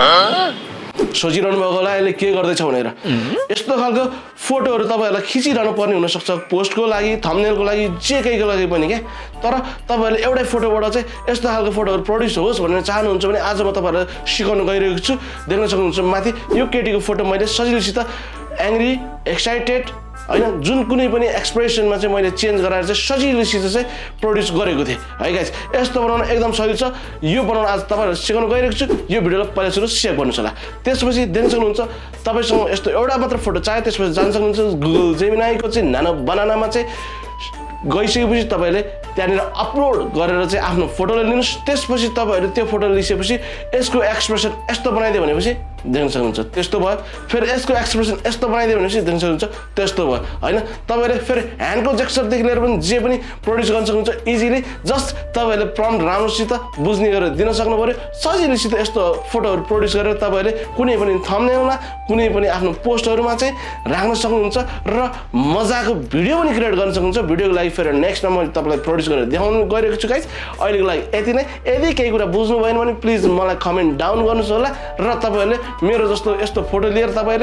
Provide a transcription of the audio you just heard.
सोचिरहनु भएको होला यसले के गर्दैछ भनेर यस्तो खालको फोटोहरू तपाईँहरूलाई खिचिरहनु पर्ने हुनसक्छ पोस्टको लागि थम्बनेलको लागि जे केहीको लागि पनि क्या तर तपाईँहरूले एउटै फोटोबाट चाहिँ यस्तो खालको फोटोहरू प्रड्युस होस् भनेर चाहनुहुन्छ भने आज म तपाईँहरूलाई सिकाउन गइरहेको छु देख्न सक्नुहुन्छ माथि यो केटीको फोटो मैले सजिलैसित एङ्ग्री एक्साइटेड होइन जुन कुनै पनि एक्सप्रेसनमा चाहिँ मैले चेन्ज गराएर चाहिँ सजिलैसित चाहिँ प्रड्युस गरेको थिएँ है गाइस यस्तो बनाउन एकदम सजिलो छ यो बनाउन आज तपाईँहरूलाई सिकाउन गइरहेको छु यो भिडियोलाई पहिला सुरु सेभ गर्नुहोस् होला त्यसपछि देख्न सक्नुहुन्छ तपाईँसँग यस्तो एउटा मात्र फोटो चाहियो त्यसपछि जान सक्नुहुन्छ गुगल जेमिनाईको चाहिँ नानो बनानामा चाहिँ गइसकेपछि तपाईँले त्यहाँनिर अपलोड गरेर चाहिँ आफ्नो फोटोलाई लिनुहोस् त्यसपछि तपाईँहरूले त्यो फोटो लिइसकेपछि यसको एक्सप्रेसन यस्तो बनाइदियो भनेपछि देख्न सक्नुहुन्छ त्यस्तो भयो फेरि यसको एक्सप्रेसन यस्तो बनाइदियो भनेपछि देख्न सक्नुहुन्छ त्यस्तो भयो होइन तपाईँहरूले फेरि ह्यान्डको जेक्सचरदेखि लिएर पनि जे पनि प्रड्युस गर्न सक्नुहुन्छ इजिली जस्ट तपाईँहरूले प्रम्प्ट राम्रोसित बुझ्ने गरेर दिन सक्नु पऱ्यो सजिलैसित यस्तो फोटोहरू प्रड्युस गरेर तपाईँहरूले कुनै पनि थम्बनेलमा कुनै पनि आफ्नो पोस्टहरूमा चाहिँ राख्न सक्नुहुन्छ र मजाको भिडियो पनि क्रिएट गर्न सक्नुहुन्छ भिडियोको लागि फेरि नेक्स्टमा मैले तपाईँलाई प्रड्युस गरेर देखाउनु गइरहेको छु गाइस अहिलेको लागि यति नै यदि केही कुरा बुझ्नु भएन भने प्लिज मलाई कमेन्ट डाउन गर्नुहोस् होला र तपाईँहरूले मेरो जस्तो यस्तो फोटो लिएर तपाईँहरूले